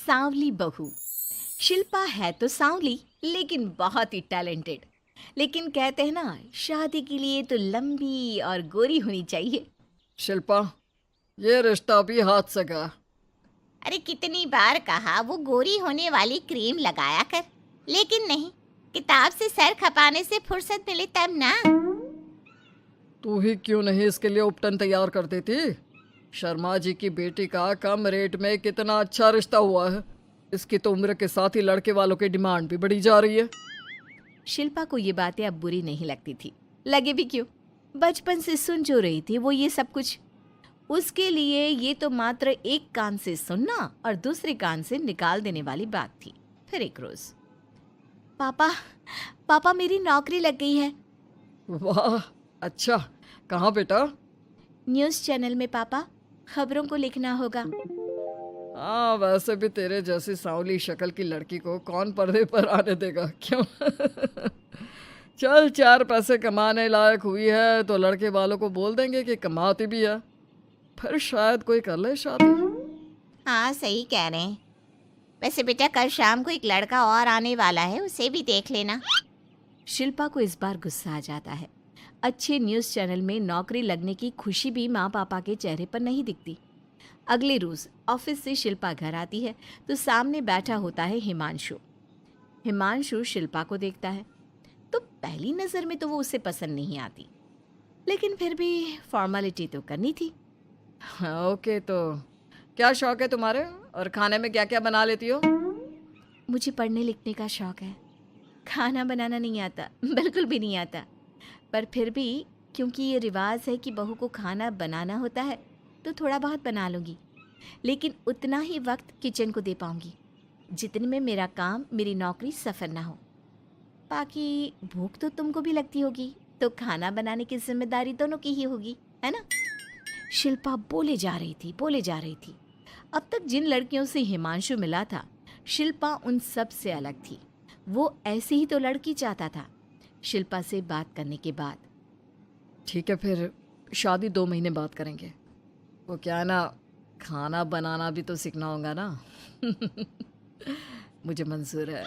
सांवली बहू। शिल्पा है तो सांवली लेकिन बहुत ही टैलेंटेड। लेकिन कहते हैं ना, शादी के लिए तो लंबी और गोरी होनी चाहिए। शिल्पा, ये रिश्ता भी हाथ से गया। अरे कितनी बार कहा वो गोरी होने वाली क्रीम लगाया कर, लेकिन नहीं, किताब से सर खपाने से फुर्सत मिले तब ना। तू ही क्यों नहीं इसके लिए उपटन तैयार कर देती? शर्मा जी की बेटी का कम रेट में कितना अच्छा रिश्ता हुआ है। इसकी तो उम्र के साथ ही लड़के वालों की डिमांड भी बढ़ी जा रही है। शिल्पा को ये बातें अब बुरी नहीं लगती थी। लगे भी क्यों, बचपन से सुन जो रही थी वो ये सब कुछ। उसके लिए ये तो मात्र एक कान से सुनना और दूसरे कान से निकाल देने वाली बात थी। फिर एक रोज, पापा पापा मेरी नौकरी लग गई है। वाह, अच्छा, कहाँ बेटा? न्यूज़ चैनल में पापा, खबरों को लिखना होगा। हाँ, वैसे भी तेरे जैसी सांवली शक्ल की लड़की को कौन पर्दे पर आने देगा, क्यों? चल, 4 पैसे कमाने लायक हुई है तो लड़के वालों को बोल देंगे कि कमाती भी है, फिर शायद कोई कर ले शादी। हाँ सही कह रहे हैं। वैसे बेटा कल शाम को एक लड़का और आने वाला है, उसे भी देख लेना। शिल्पा को इस बार गुस्सा आ जाता है। अच्छे न्यूज़ चैनल में नौकरी लगने की खुशी भी माँ पापा के चेहरे पर नहीं दिखती। अगले रोज ऑफिस से शिल्पा घर आती है तो सामने बैठा होता है हिमांशु। हिमांशु शिल्पा को देखता है तो पहली नज़र में तो वो उसे पसंद नहीं आती, लेकिन फिर भी फॉर्मेलिटी तो करनी थी। हाँ, ओके, तो क्या शौक है तुम्हारे और खाने में क्या क्या बना लेती हो? मुझे पढ़ने लिखने का शौक है, खाना बनाना नहीं आता, बिल्कुल भी नहीं आता। पर फिर भी क्योंकि ये रिवाज है कि बहू को खाना बनाना होता है तो थोड़ा बहुत बना लूँगी, लेकिन उतना ही वक्त किचन को दे पाऊँगी जितने में मेरा काम, मेरी नौकरी सफ़र ना हो। बाकी भूख तो तुमको भी लगती होगी, तो खाना बनाने की जिम्मेदारी दोनों की ही होगी, है ना? शिल्पा बोले जा रही थी। अब तक जिन लड़कियों से हिमांशु मिला था, शिल्पा उन सब से अलग थी। वो ऐसी ही तो लड़की चाहता था। शिल्पा से बात करने के बाद, ठीक है, फिर शादी 2 महीने बाद करेंगे। वो क्या है ना, खाना बनाना भी तो सीखना होगा ना। मुझे मंजूर है।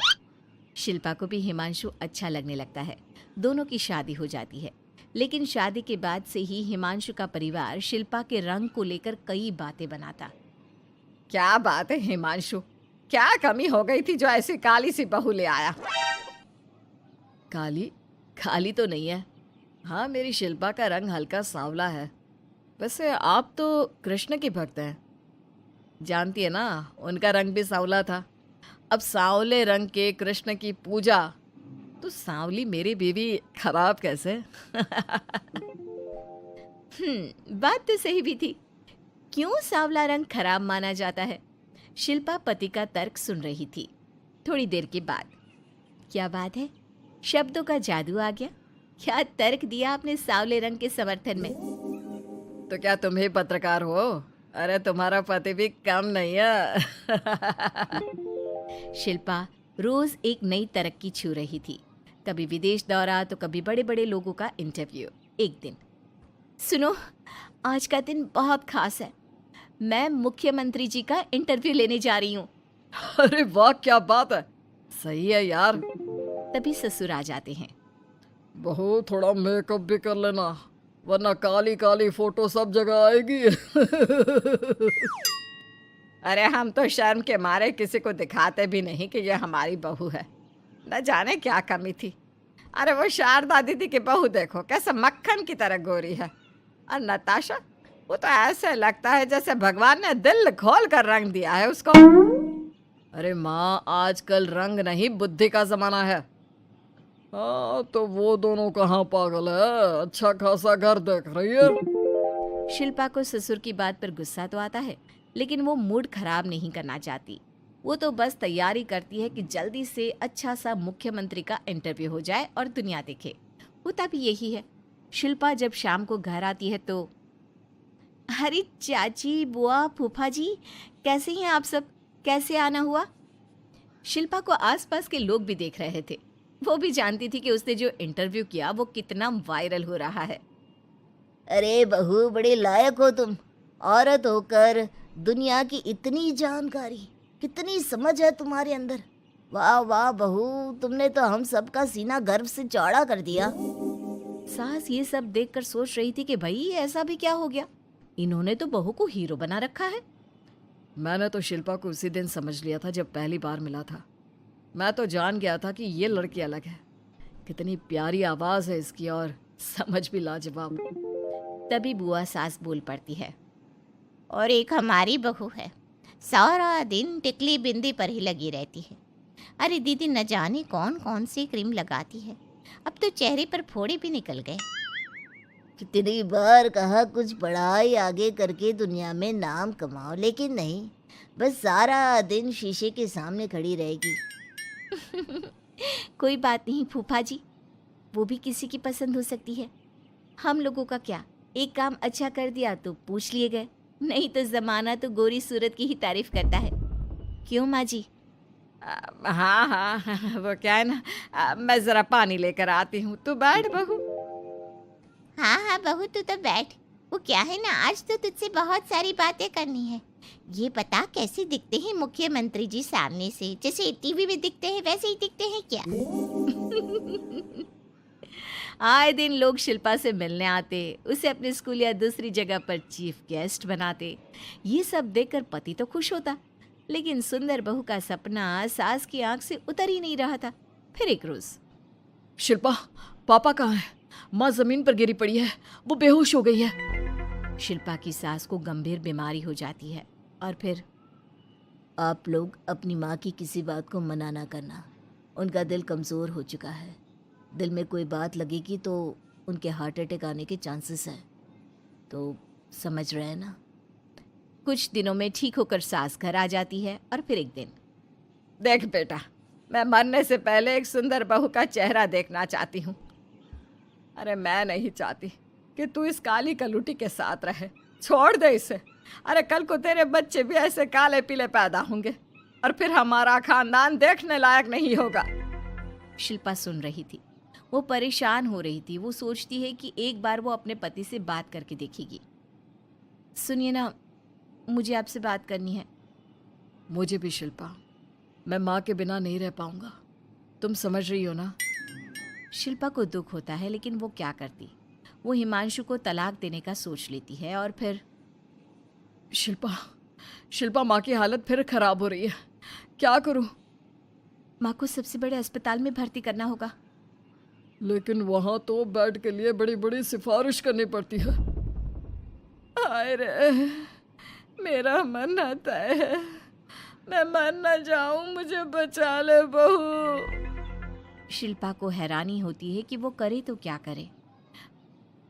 शिल्पा को भी हिमांशु अच्छा लगने लगता है। दोनों की शादी हो जाती है, लेकिन शादी के बाद से ही हिमांशु का परिवार शिल्पा के रंग को लेकर कई बातें बनाता। क्या बात है हिमांशु, क्या कमी हो गई थी जो ऐसी काली सी बहू ले आया? काली काली तो नहीं है। हाँ, मेरी शिल्पा का रंग हल्का सांवला है। वैसे आप तो कृष्ण की भक्त हैं, जानती है ना, उनका रंग भी सांवला था। अब सांवले रंग के कृष्ण की पूजा तो सांवली मेरी बीवी खराब कैसे? बात तो सही भी थी। क्यों सांवला रंग खराब माना जाता है? शिल्पा पति का तर्क सुन रही थी। थोड़ी देर के बाद, क्या बात है, शब्दों का जादू आ गया। क्या तर्क दिया आपने सांवले रंग के समर्थन में? तो क्या तुम ही पत्रकार हो? अरे तुम्हारा पति भी कम नहीं है। शिल्पा रोज एक नई तरक्की छू रही थी। कभी विदेश दौरा तो कभी बड़े बड़े लोगों का इंटरव्यू। एक दिन, सुनो, आज का दिन बहुत खास है, मैं मुख्यमंत्री जी का इंटरव्यू लेने जा रही हूँ। अरे वाह, क्या बात है, सही है यार। तभी ससुर आ जाते हैं। बहू, थोड़ा मेकअप भी कर लेना, वरना काली काली फोटो सब जगह आएगी। अरे हम तो शर्म के मारे किसी को दिखाते भी नहीं कि ये हमारी बहू है। न जाने क्या कमी थी। अरे वो शारदा दीदी की बहू देखो, कैसे मक्खन की तरह गोरी है। और नताशा, वो तो ऐसे लगता है जैसे भगवान ने दिल खोल कर रंग दिया है उसको। अरे माँ, आजकल रंग नहीं बुद्धि का जमाना है। हाँ, तो वो दोनों कहाँ पागल है, अच्छा खासा घर देख रही है। शिल्पा को ससुर की बात पर गुस्सा तो आता है, लेकिन वो मूड खराब नहीं करना चाहती। वो तो बस तैयारी करती है कि जल्दी से अच्छा सा मुख्यमंत्री का इंटरव्यू हो जाए और दुनिया देखे। होता भी यही है। शिल्पा जब शाम को घर आती है तो, अरे चाची, बुआ, फूफा जी, कैसे हैं आप सब? कैसे आना हुआ? शिल्पा को आसपास के लोग भी देख रहे थे। वो भी जानती थी कि उसने जो इंटरव्यू किया वो कितना वायरल हो रहा है। अरे बहू, बड़े लायक हो तुम, औरत होकर दुनिया की इतनी जानकारी। कितनी समझ है तुम्हारे अंदर। वाह वाह बहू, तुमने तो हम सबका सीना गर्व से चौड़ा कर दिया। सास ये सब देखकर सोच रही थी कि भाई ऐसा भी क्या हो गया, इन्होंने तो बहू को हीरो बना रखा है। मैंने तो शिल्पा को उसी दिन समझ लिया था जब पहली बार मिला था। मैं तो जान गया था कि ये लड़की अलग है। कितनी प्यारी आवाज़ है इसकी और समझ भी लाजवाब। तभी बुआ सास बोल पड़ती है। और एक हमारी बहू है, सारा दिन टिकली बिंदी पर ही लगी रहती है। अरे दीदी, न जाने कौन कौन सी क्रीम लगाती है, अब तो चेहरे पर फोड़े भी निकल गए। कितनी बार कहा कुछ पढ़ाई आगे करके दुनिया में नाम कमाओ, लेकिन नहीं, बस सारा दिन शीशे के सामने खड़ी रहेगी। कोई बात नहीं फूफा जी, वो भी किसी की पसंद हो सकती है। हम लोगों का क्या, एक काम अच्छा कर दिया तो पूछ लिए गए, नहीं तो जमाना तो गोरी सूरत की ही तारीफ करता है। क्यों माँ जी? हाँ हाँ, वो क्या है ना, मैं ज़रा पानी लेकर आती हूँ, तू बैठ बहू। हाँ हाँ बहू, तू तो बैठ। वो क्या है ना, आज तो तुझसे बहुत सारी बातें करनी है। ये बता, कैसे दिखते हैं मुख्यमंत्री जी सामने से? जैसे टीवी में दिखते हैं वैसे ही दिखते हैं क्या? आए दिन लोग शिल्पा से मिलने आते, उसे अपने स्कूल या दूसरी जगह पर चीफ गेस्ट बनाते। ये सब देखकर पति तो खुश होता, लेकिन सुंदर बहू का सपना सास की आंख से उतर ही नहीं रहा था। फिर एक रोज, शिल्पा, पापा कहाँ है? माँ जमीन पर गिरी पड़ी है, वो बेहोश हो गई है। शिल्पा की सास को गंभीर बीमारी हो जाती है और फिर आप लोग अपनी माँ की किसी बात को मना ना करना, उनका दिल कमज़ोर हो चुका है। दिल में कोई बात लगेगी तो उनके हार्ट अटैक आने के चांसेस हैं, तो समझ रहे हैं ना? कुछ दिनों में ठीक होकर सास घर आ जाती है और फिर एक दिन, देख बेटा, मैं मरने से पहले एक सुंदर बहू का चेहरा देखना चाहती हूँ। अरे मैं नहीं चाहती कि तू इस काली कलूटी के साथ रहे, छोड़ दे इसे। अरे कल को तेरे बच्चे भी ऐसे काले पीले पैदा होंगे और फिर हमारा खानदान देखने लायक नहीं होगा। शिल्पा सुन रही थी, वो परेशान हो रही थी। वो सोचती है कि एक बार वो अपने पति से बात करके देखेगी। सुनिए ना, मुझे आपसे बात करनी है। मुझे भी शिल्पा, मैं माँ के बिना नहीं रह पाऊंगा, तुम समझ रही हो ना? शिल्पा को दुख होता है, लेकिन वो क्या करती। वो हिमांशु को तलाक देने का सोच लेती है और फिर शिल्पा, माँ की हालत फिर खराब हो रही है, क्या करूं? माँ को सबसे बड़े अस्पताल में भर्ती करना होगा। लेकिन वहां तो बेड के लिए बड़ी बड़ी सिफारिश करनी पड़ती है। हाय रे, मेरा मरना तय है, मैं मर न जाऊं, मुझे बचा ले बहू। शिल्पा को हैरानी होती है कि वो करे तो क्या करे।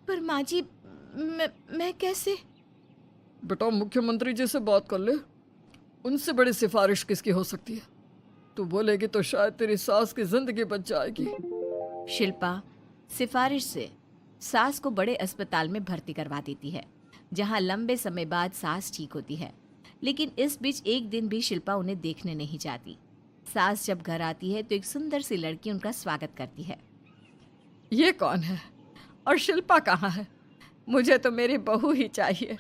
पर माँ जी, मैं कैसे? बेटा, मुख्यमंत्री जी से बात कर ले, उनसे बड़ी सिफारिश किसकी हो सकती है? तू बोलेगी तो शायद तेरी सास की जिंदगी बच जाएगी। शिल्पा सिफारिश से सास को बड़े अस्पताल में भर्ती करवा देती है, जहां लंबे समय बाद सास ठीक होती है। लेकिन इस बीच एक दिन भी शिल्पा उन्हें देखने नहीं जाती। सास जब घर आती है तो एक सुंदर सी लड़की उनका स्वागत करती है। ये कौन है और शिल्पा कहाँ है? मुझे तो मेरी बहू ही चाहिए।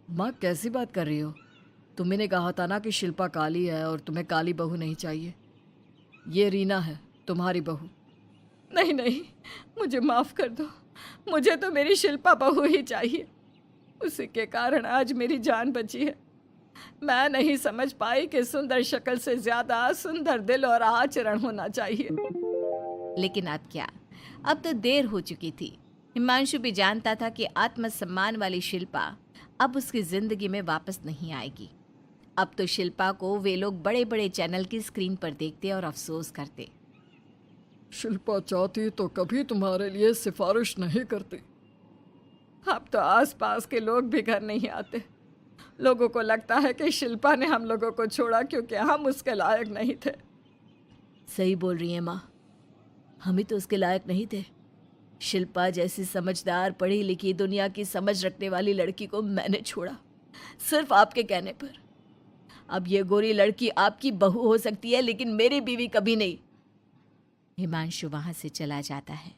माँ, कैसी बात कर रही हो? तुम्ही ने कहा था ना कि शिल्पा काली है और तुम्हें काली बहू नहीं चाहिए। ये रीना है, तुम्हारी बहू। नहीं नहीं, मुझे माफ़ कर दो, मुझे तो मेरी शिल्पा बहू ही चाहिए। उसी के कारण आज मेरी जान बची है। मैं नहीं समझ पाई कि सुंदर शक्ल से ज़्यादा सुंदर दिल और आचरण होना चाहिए। लेकिन अब क्या, अब तो देर हो चुकी थी। हिमांशु भी जानता था कि आत्मसम्मान वाली शिल्पा अब उसकी जिंदगी में वापस नहीं आएगी। अब तो शिल्पा को वे लोग बड़े बड़े चैनल की स्क्रीन पर देखते और अफसोस करते। शिल्पा चाहती तो कभी तुम्हारे लिए सिफारिश नहीं करती। अब तो आसपास के लोग भी घर नहीं आते। लोगों को लगता है कि शिल्पा ने हम लोगों को छोड़ा क्योंकि हम उसके लायक नहीं थे। सही बोल रही है माँ, हम ही तो उसके लायक नहीं थे। शिल्पा जैसी समझदार, पढ़ी लिखी, दुनिया की समझ रखने वाली लड़की को मैंने छोड़ा, सिर्फ आपके कहने पर। अब ये गोरी लड़की आपकी बहू हो सकती है, लेकिन मेरी बीवी कभी नहीं। हिमांशु वहां से चला जाता है।